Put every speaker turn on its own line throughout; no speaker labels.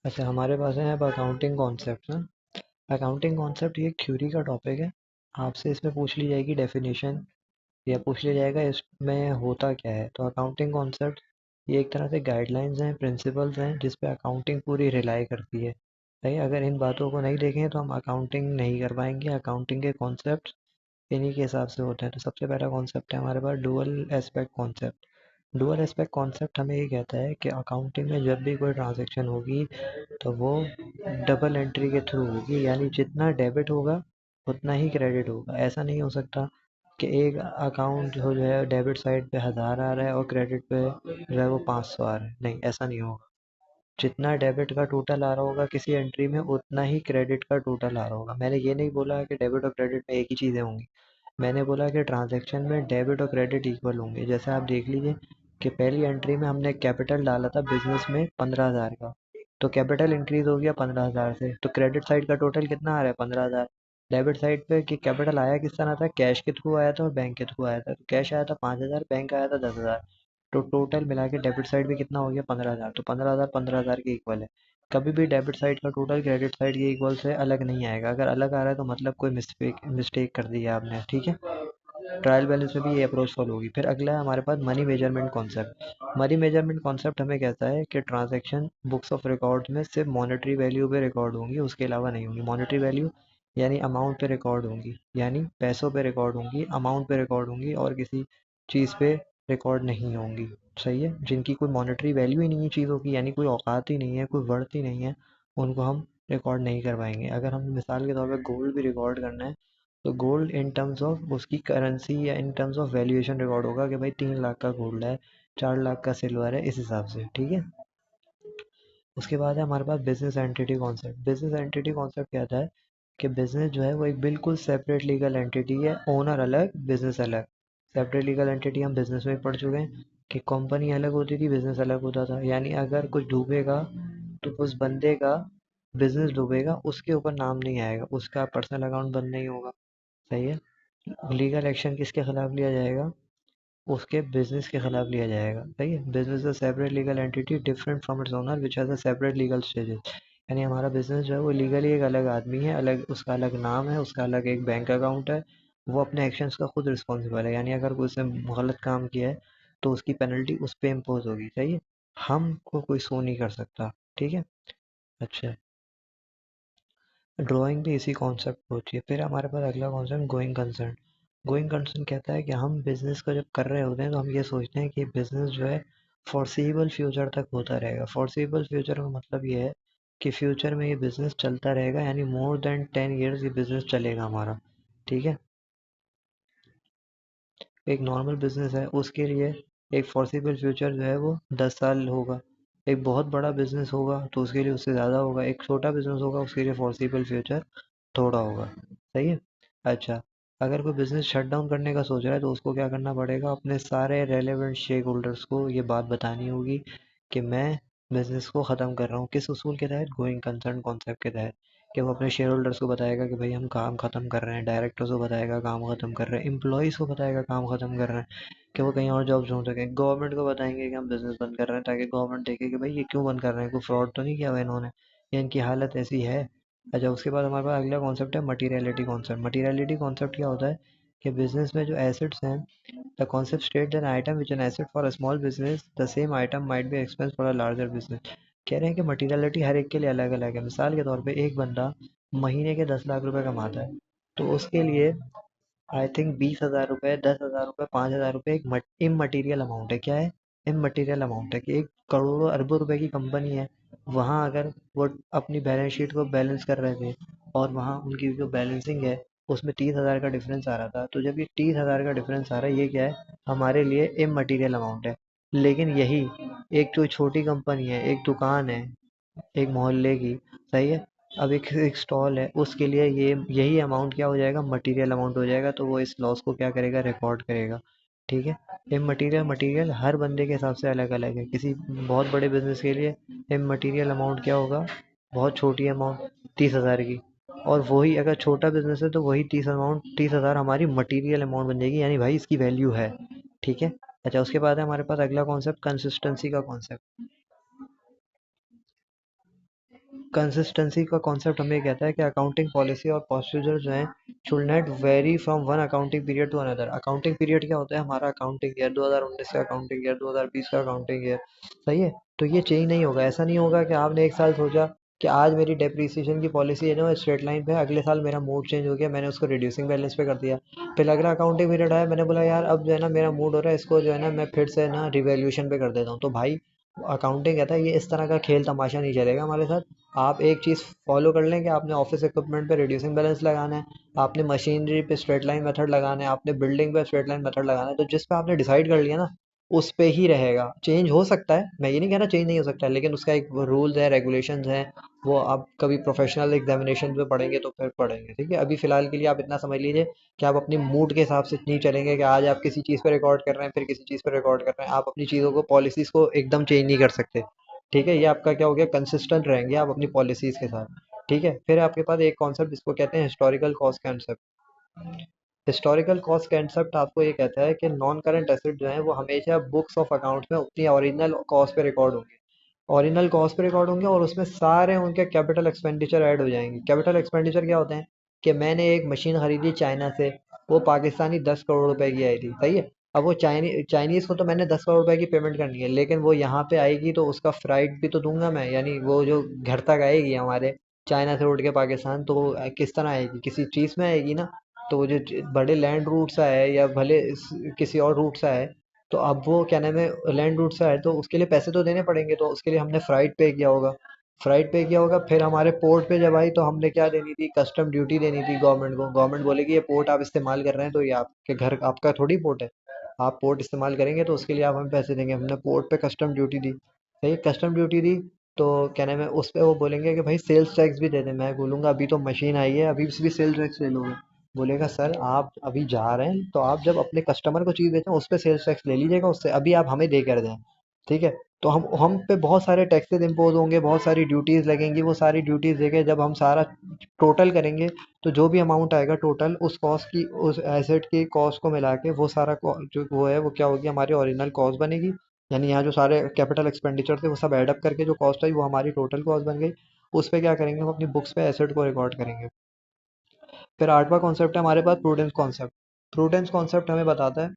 अच्छा, हमारे पास है अब अकाउंटिंग कॉन्सेप्ट ना। अकाउंटिंग कॉन्सेप्ट ये थ्योरी का टॉपिक है। आपसे इसमें पूछ ली जाएगी डेफिनेशन, या पूछ लिया जाएगा इसमें होता क्या है। तो अकाउंटिंग कॉन्सेप्ट ये एक तरह से गाइडलाइंस हैं, प्रिंसिपल्स हैं, जिस पे अकाउंटिंग पूरी रिलाई करती है। सही, अगर इन बातों को नहीं देखें तो हम अकाउंटिंग नहीं कर पाएंगे। अकाउंटिंग के कॉन्सेप्ट इन्हीं के हिसाब से होते हैं। तो सबसे पहला कॉन्सेप्ट है हमारे पास dual aspect concept. Dual aspect concept हमें ये कहता है कि अकाउंटिंग में जब भी कोई ट्रांजैक्शन होगी तो वो डबल एंट्री के थ्रू होगी, यानी जितना डेबिट होगा उतना ही क्रेडिट होगा। ऐसा नहीं हो सकता कि एक अकाउंट जो है डेबिट साइड पे 1000 आ रहा है और क्रेडिट पे जो है वो 500 आ रहा है। नहीं, ऐसा नहीं होगा। जितना डेबिट का टोटल आ रहा होगा किसी एंट्री में, उतना ही क्रेडिट का टोटल आ रहा होगा। मैंने ये नहीं बोला कि डेबिट और क्रेडिट में एक ही चीज़ें होंगी। मैंने बोला कि ट्रांजैक्शन में डेबिट और क्रेडिट इक्वल होंगे। जैसे आप देख लीजिए कि पहली एंट्री में हमने कैपिटल डाला था बिजनेस में 15,000 का, तो कैपिटल इंक्रीज हो गया 15,000 से, तो क्रेडिट साइड का टोटल कितना आ रहा है? 15,000। डेबिट साइड पे कि कैपिटल आया किस तरह था? कैश के थ्रू आया था और बैंक के थ्रू आया था। तो कैश आया था 5,000, बैंक आया था 10,000। तो टोटल मिला के डेबिट साइड भी कितना हो गया? 15,000। तो 15,000 15,000 के इक्वल है। कभी भी डेबिट साइड का टोटल क्रेडिट साइड के इक्वल से अलग नहीं आएगा। अगर अलग आ रहा है तो मतलब कोई मिस्टेक मिस्टेक कर दी है आपने, ठीक है। ट्रायल बैलेंस में भी ये अप्रोच फॉलो होगी। फिर अगला है हमारे पास money measurement concept. Money measurement concept हमें कहता है कि ट्रांजैक्शन बुक्स ऑफ रिकॉर्ड में सिर्फ मॉनेटरी वैल्यू पे रिकॉर्ड होंगी, उसके अलावा नहीं होंगी। मॉनेटरी वैल्यू यानी अमाउंट पे रिकॉर्ड होंगी, यानी पैसों पे रिकॉर्ड होंगी, अमाउंट पे रिकॉर्ड होंगी, और किसी चीज़ पे रिकॉर्ड नहीं होंगी। सही है। जिनकी कोई मॉनेटरी वैल्यू ही नहीं है चीज़ों की, यानी कोई औकात ही नहीं है, कोई वर्थ ही नहीं है, उनको हम रिकॉर्ड नहीं कर पाएंगे। अगर हम मिसाल के तौर पे गोल्ड भी रिकॉर्ड करना है तो गोल्ड इन टर्म्स ऑफ उसकी करेंसी या in terms of valuation record होगा कि भाई 3 लाख का गोल्ड है, 4 लाख का सिल्वर है, इस हिसाब से, ठीक है। उसके बाद है हमारे पास business entity concept. Business entity concept कहता है कि बिजनेस जो है वो एक बिल्कुल सेपरेट लीगल एंटिटी है, ओनर अलग, बिजनेस अलग। सेपरेट लीगल एंटिटी हम बिजनेस में पढ़ चुके हैं कि कंपनी अलग होती थी, बिजनेस अलग होता था। यानी अगर कुछ डूबेगा तो उस बंदे का बिजनेस डूबेगा, उसके ऊपर नाम नहीं आएगा, उसका पर्सनल अकाउंट बंद नहीं होगा। सही है। लीगल एक्शन किसके खिलाफ लिया जाएगा? उसके बिजनेस के खिलाफ लिया जाएगा। सही है। Business a separate legal entity different from its owner which has a separate legal status. यानी हमारा बिजनेस जो है वो लीगली एक अलग आदमी है, अलग उसका अलग नाम है, उसका अलग एक बैंक अकाउंट है। वो अपने एक्शंस का खुद रिस्पॉन्सिबल है, यानी अगर कोई उसने गलत काम किया है तो उसकी पेनल्टी उस पर इम्पोज होगी। सही है। हमको कोई सो नहीं कर सकता, ठीक है। अच्छा, ड्राइंग भी इसी कॉन्सेप्ट पे होती है। फिर हमारे पास अगला concept going concern. Going concern कहता है कि हम बिजनेस को जब कर रहे होते हैं तो हम ये सोचते हैं कि बिजनेस जो है फॉरसीबल फ्यूचर तक होता रहेगा। फॉरसीबल फ्यूचर का मतलब ये है कि फ्यूचर में ये बिजनेस चलता रहेगा, यानी मोर देन 10 ईयर्स ये बिजनेस चलेगा हमारा, ठीक है। एक नॉर्मल बिजनेस है उसके लिए एक फॉरसीबल फ्यूचर जो है वो 10 साल होगा। एक बहुत बड़ा बिजनेस होगा तो उसके लिए उससे ज़्यादा होगा। एक छोटा बिजनेस होगा उसके लिए फॉरसीबल फ्यूचर थोड़ा होगा। सही है। अच्छा, अगर कोई बिजनेस शट डाउन करने का सोच रहा है तो उसको क्या करना पड़ेगा? अपने सारे रेलेवेंट शेयर होल्डर्स को ये बात बतानी होगी कि मैं बिजनेस को ख़त्म कर रहा हूँ। किस उसूल के तहत? गोइंग कंसर्न कॉन्सेप्ट के तहत। कि वो अपने शेयर होल्डर्स को बताएगा कि भाई हम काम ख़त्म कर रहे हैं, डायरेक्टर्स को बताएगा काम ख़त्म कर रहे हैं, एम्प्लॉयज़ को बताएगा काम ख़त्म कर रहे हैं, कि वो कहीं और जॉब ढूंढ सकें। गवर्नमेंट को बताएंगे कि हम बिजनेस बंद कर रहे हैं, ताकि गवर्नमेंट देखे कि भाई ये क्यों बंद कर रहे हैं, कोई फ्रॉड तो नहीं किया हुआ इन्होंने, या इनकी हालत ऐसी है। अच्छा, उसके बाद हमारे पास अगला कॉन्सेप्ट है मटीरियलिटी कॉन्सेप्ट। मटीरियलिटी कॉन्सेप्ट क्या होता है कि बिजनेस में जो एसेट्स हैं, the concept state an item which an asset for a small business the same item might be expense for a larger business. कह रहे हैं कि मटीरियलिटी हर एक के लिए अलग अलग है। मिसाल के तौर पे एक बंदा महीने के 10 लाख रुपए कमाता है, तो उसके लिए आई थिंक 20,000 रुपये, 10,000 रुपये, 5,000 रुपये एक इमटेरियल अमाउंट है। क्या है? इमटेरियल अमाउंट है। कि एक करोड़ों अरबों रुपए की कंपनी है, वहाँ अगर वो अपनी बैलेंस शीट को बैलेंस कर रहे थे और वहाँ उनकी जो बैलेंसिंग है उसमें 30,000 का डिफरेंस आ रहा था, तो जब ये 30,000 का डिफरेंस आ रहा है, ये क्या है? हमारे लिए इमटेरियल अमाउंट है। लेकिन यही एक जो छोटी कंपनी है, एक दुकान है, एक मोहल्ले की, सही है, अब एक स्टॉल है, उसके लिए ये यही अमाउंट क्या हो जाएगा? मटेरियल अमाउंट हो जाएगा। तो वो इस लॉस को क्या करेगा? रिकॉर्ड करेगा, ठीक है। इमटेरियल मटेरियल हर बंदे के हिसाब से अलग अलग है। किसी बहुत बड़े बिजनेस के लिए इमटेरियल अमाउंट क्या होगा? बहुत छोटी अमाउंट, 30,000 की। और वही अगर छोटा बिजनेस है तो वही 30,000 हमारी मटेरियल अमाउंट बन जाएगी, यानी भाई इसकी वैल्यू है, ठीक है। अच्छा, उसके बाद है हमारे पास अगला कॉन्सेप्ट कंसिस्टेंसी का कॉन्सेप्ट। कंसिस्टेंसी का कॉन्सेप्ट हमें कहता है कि अकाउंटिंग पॉलिसी और प्रोसीजर जो है should not vary from one accounting period to another. Accounting period क्या होता है? हमारा अकाउंटिंग ईयर 2019 का अकाउंटिंग ईयर, 2020 का अकाउंटिंग ईयर, सही है। तो ये चेंज नहीं होगा। ऐसा नहीं होगा कि आपने एक साल सोचा कि आज मेरी डेप्रिसिएशन की पॉलिसी है जो स्ट्रेट लाइन पे है, अगले साल मेरा मूड चेंज हो गया, मैंने उसको रिड्यूसिंग बैलेंस पे कर दिया। फिर अगला अकाउंटिंग पीरियड आया, मैंने बोला यार अब जो है ना मेरा मूड हो रहा है, इसको जो है ना मैं फिर से ना रिवैल्यूएशन पे कर देता हूँ। तो भाई अकाउंटिंग कहता है ये इस तरह का खेल तमाशा नहीं चलेगा हमारे साथ। आप एक चीज़ फॉलो कर लें कि आपने ऑफिस इक्विपमेंट पे रिड्यूसिंग बैलेंस लगाना है, आपने मशीनरी पे स्ट्रेट लाइन मेथड लगाना है, आपने बिल्डिंग पे स्ट्रेट लाइन मेथड लगाना है। तो जिस पे आपने डिसाइड कर लिया ना उस पे ही रहेगा। चेंज हो सकता है, मैं ये नहीं कह रहा चेंज नहीं हो सकता है, लेकिन उसका एक रूल्स है, रेगुलेशंस हैं। वो आप कभी प्रोफेशनल एग्जामिनेशन पे पढ़ेंगे तो फिर पढ़ेंगे, ठीक है। अभी फिलहाल के लिए आप इतना समझ लीजिए कि आप अपनी मूड के हिसाब से नहीं चलेंगे कि आज आप किसी चीज़ पे रिकॉर्ड कर रहे हैं फिर किसी चीज़ पे रिकॉर्ड कर रहे हैं। आप अपनी चीज़ों को, पॉलिसीज़ को एकदम चेंज नहीं कर सकते, ठीक है। ये आपका क्या हो गया, कंसिस्टेंट रहेंगे आप अपनी पॉलिसीज़ के साथ, ठीक है। फिर आपके पास एक कॉन्सेप्ट जिसको कहते हैं historical cost concept. Historical cost concept आपको ये कहता है कि नॉन करंट एसेट जो है वो हमेशा बुक्स ऑफ अकाउंट्स में अपनी ओरिजिनल कॉस्ट पे रिकॉर्ड होंगे। ओरिजिनल कॉस्ट पे रिकॉर्ड होंगे और उसमें सारे उनके कैपिटल एक्सपेंडिचर ऐड हो जाएंगे। कैपिटल एक्सपेंडिचर क्या होते हैं कि मैंने एक मशीन खरीदी चाइना से, वो पाकिस्तानी 10 करोड़ रुपए की आई थी, सही है। अब वो चाइनीज को तो मैंने 10 करोड़ रुपए की पेमेंट करनी है, लेकिन वो यहाँ पे आएगी तो उसका फ्राइट भी तो दूंगा मैं, यानी वो जो घर तक आएगी हमारे चाइना से उड़ के पाकिस्तान, तो वो किस तरह आएगी, किसी चीज़ में आएगी ना। तो वो जो बड़े लैंड रूट से आए या भले किसी और रूट से आए, तो अब वो क्या नाम है लैंड रूट से आए तो उसके लिए पैसे तो देने पड़ेंगे, तो उसके लिए हमने फ्राइट पे किया होगा। फ्राइट पे किया होगा, फिर हमारे पोर्ट पे जब आई तो हमने क्या देनी थी, कस्टम ड्यूटी देनी थी गवर्नमेंट को। गवर्नमेंट बोलेगी ये पोर्ट आप इस्तेमाल कर रहे हैं तो ये आपके घर आपका थोड़ी पोर्ट है, आप पोर्ट इस्तेमाल करेंगे तो उसके लिए आप हमें पैसे देंगे। हमने पोर्ट पे कस्टम ड्यूटी दी, सही, कस्टम ड्यूटी दी। तो क्या नाम है उस पे वो बोलेंगे कि भाई सेल्स टैक्स भी दे दें। मैं बोलूँगा अभी तो मशीन आई है, अभी भी सेल्स टैक्स ले लोगे? बोलेगा सर आप अभी जा रहे हैं तो आप जब अपने कस्टमर को चीज़ बेचें उस पे सेल्स टैक्स ले लीजिएगा उससे, अभी आप हमें दे कर दें, ठीक है। तो हम पे बहुत सारे टैक्सेस इम्पोज होंगे, बहुत सारी ड्यूटीज़ लगेंगी। वो सारी ड्यूटीज़ देके जब हम सारा टोटल करेंगे तो जो भी अमाउंट आएगा टोटल उस कॉस्ट की, उस एसेट की कॉस्ट को मिला के वो सारा जो वो है वो क्या होगी, हमारी ओरिजिनल कॉस्ट बनेगी। यानी यहाँ जो सारे कैपिटल एक्सपेंडिचर थे वो सब एडअप करके जो कॉस्ट आई वो हमारी टोटल कॉस्ट बन गई। उस पे क्या करेंगे, हम अपनी बुक्स पे एसेट को रिकॉर्ड करेंगे। फिर आठवां कॉन्सेप्ट है हमारे पास प्रूडेंस कॉन्सेप्ट। प्रूडेंस कॉन्सेप्ट हमें बताता है,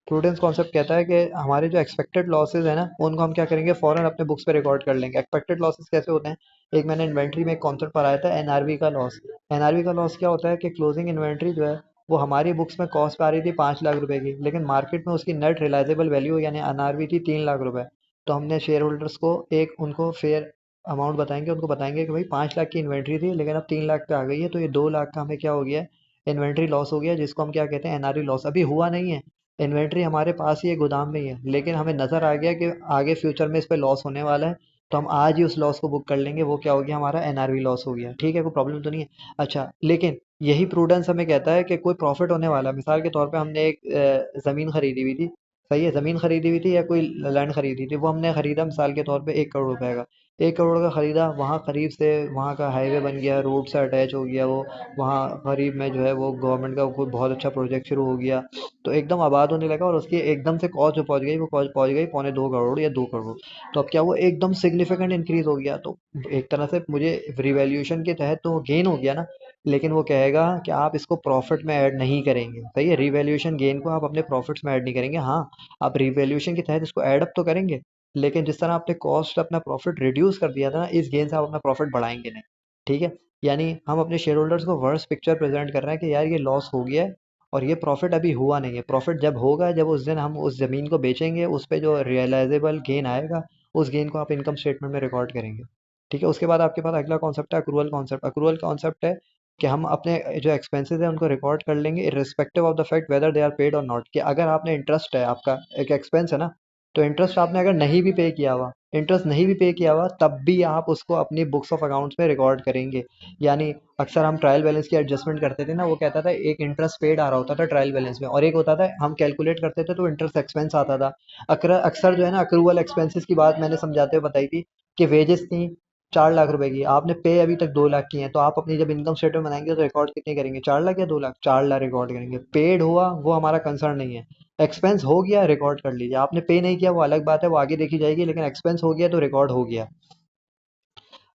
प्रूडेंस कॉन्सेप्ट कहता है कि हमारे जो एक्सपेक्टेड लॉसेज है ना उनको हम क्या करेंगे, फौरन अपने बुक्स पे रिकॉर्ड कर लेंगे। एक्सपेक्टेड लॉसेज कैसे होते हैं? एक मैंने इन्वेंट्री में एक कॉन्सेप्ट पढ़ाया था, एनआरवी का लॉस। एनआरवी का लॉस क्या होता है कि क्लोजिंग इन्वेंट्री जो है वो हमारी बुक्स में कॉस्ट पे आ रही थी 5 लाख रुपए की, लेकिन मार्केट में उसकी नेट रिलाइजेबल वैल्यू यानी एनआरवी थी 3 लाख रुपए। तो हमने शेयर होल्डर्स को एक उनको फेयर अमाउंट बताएंगे, उनको बताएंगे कि भाई 5 लाख की इन्वेंट्री थी लेकिन अब 3 लाख पे आ गई है, तो ये 2 लाख का हमें क्या हो गया है, इन्वेंट्री लॉस हो गया है, जिसको हम क्या कहते हैं, एनआरवी लॉस। अभी हुआ नहीं है, इन्वेंट्री हमारे पास ही है, गोदाम में ही है, लेकिन हमें नज़र आ गया कि आगे फ्यूचर में इस पे लॉस होने वाला है, तो हम आज ही उस लॉस को बुक कर लेंगे। वो क्या हो गया, हमारा एनआरवी लॉस हो गया, ठीक है, कोई प्रॉब्लम तो नहीं है। अच्छा, लेकिन यही प्रूडेंस हमें कहता है कि कोई प्रॉफिट होने वाला है। मिसाल के तौर पे हमने एक ज़मीन खरीदी हुई थी, सही है, ज़मीन खरीदी हुई थी या कोई लैंड खरीदी थी, वो हमने खरीदा मिसाल के तौर पे 1 करोड़ रुपए का। 1 करोड़ का खरीदा, वहाँ करीब से वहाँ का हाईवे बन गया, रोड से अटैच हो गया वो, वहाँ करीब में जो है वो गवर्नमेंट का कोई बहुत अच्छा प्रोजेक्ट शुरू हो गया, तो एकदम आबाद होने लगा और उसकी एकदम से कॉस्ट जो पहुंच गई, वो कॉस्ट पहुंच गई 2.25 करोड़ या 2 करोड़। तो अब क्या, वो एकदम सिग्निफिकेंट इंक्रीज हो गया। तो एक तरह से मुझे रिवैल्यूएशन के तहत तो गेन हो गया ना, लेकिन वो कहेगा कि आप इसको प्रॉफिट में ऐड नहीं करेंगे, सही है। रिवैल्यूएशन गेन को आप अपने प्रॉफिट्स में ऐड नहीं करेंगे, हाँ आप रिवैल्यूएशन के तहत इसको ऐड अप तो करेंगे, लेकिन जिस तरह आपने कॉस्ट अपना प्रॉफिट रिड्यूस कर दिया था ना, इस गेन से आप अपना प्रॉफिट बढ़ाएंगे नहीं, ठीक है। यानी हम अपने शेयर होल्डर्स को वर्स पिक्चर प्रेजेंट कर रहे हैं कि यार ये लॉस हो गया है और ये प्रॉफिट अभी हुआ नहीं है। प्रॉफिट जब होगा, जब उस दिन हम उस ज़मीन को बेचेंगे, उस पे जो रियलाइजेबल गेन आएगा, उस गेन को आप इनकम स्टेटमेंट में रिकॉर्ड करेंगे, ठीक है। उसके बाद आपके पास अगला कॉन्सेप्ट है अक्रूवल कॉन्सेप्ट। अक्रूवल कॉन्सेप्ट है कि हम अपने जो एक्सपेंसेस है उनको रिकॉर्ड कर लेंगे irrespective of the fact whether they are paid or not. कि अगर आपने इंटरेस्ट है, आपका एक एक्सपेंस है ना, तो इंटरेस्ट आपने अगर नहीं भी पे किया हुआ, इंटरेस्ट नहीं भी पे किया हुआ, तब भी आप उसको अपनी बुक्स ऑफ अकाउंट्स में रिकॉर्ड करेंगे। यानी अक्सर हम ट्रायल बैलेंस की एडजस्टमेंट करते थे ना, वो कहता था एक इंटरेस्ट पेड आ रहा होता था ट्रायल बैलेंस में, और एक होता था हम कैलकुलेट करते थे तो इंटरेस्ट एक्सपेंस आता था। अक्सर अक्सर जो है ना अक्रूवल एक्सपेंसेस की बात मैंने समझाते हुए बताई थी कि वेजेस थी 4 लाख रुपए की, आपने पे अभी तक 2 लाख की है, तो आप अपनी जब इनकम स्टेटमेंट बनाएंगे तो रिकॉर्ड कितने करेंगे, 4 लाख या 2 लाख? 4 लाख रिकॉर्ड करेंगे। पेड हुआ वो हमारा कंसर्न नहीं है, एक्सपेंस हो गया रिकॉर्ड कर लीजिए। आपने पे नहीं किया वो अलग बात है, वो आगे देखी जाएगी, लेकिन एक्सपेंस हो गया तो रिकॉर्ड हो गया।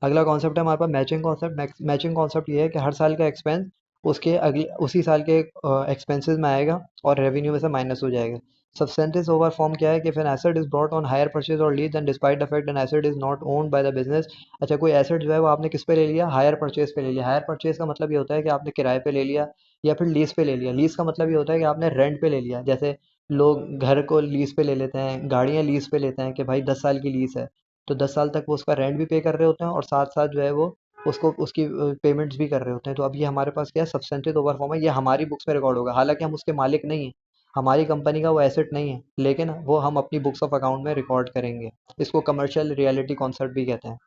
अगला कॉन्सेप्ट है हमारे पास मैचिंग कॉन्सेप्ट। मैचिंग कॉन्सेप्ट ये है कि हर साल का एक्सपेंस उसके अगले उसी साल के एक्सपेंसेस में आएगा और रेवेन्यू में से माइनस हो जाएगा। सब्सटेंटिव ओवर फॉर्म क्या है कि an asset is brought on hire purchase और lease and despite the fact an asset is not owned by the business. अच्छा, कोई एसेट जो है वो आपने किस पे ले लिया? हायर परचेज पे ले लिया। हायर परचेज का मतलब ये होता है कि आपने किराए पे ले लिया या फिर लीज पे ले लिया। लीज का मतलब ये होता है कि आपने रेंट पे ले लिया। जैसे लोग घर को लीज पे ले लेते हैं, गाड़ियाँ लीज पे लेते हैं कि भाई 10 साल की लीज है, तो 10 साल तक वो उसका रेंट भी पे कर रहे होते हैं और साथ साथ जो है वो उसको उसकी पेमेंट्स भी कर रहे होते हैं। तो अब ये हमारे पास क्या है? सब्सटेंटिव ओवर फॉर्म है, ये हमारी बुक्स में रिकॉर्ड होगा, हालांकि हम उसके मालिक नहीं हैं, हमारी कंपनी का वो एसेट नहीं है, लेकिन वो हम अपनी बुक्स ऑफ अकाउंट में रिकॉर्ड करेंगे। इसको कमर्शियल रियलिटी कॉन्सेप्ट भी कहते हैं।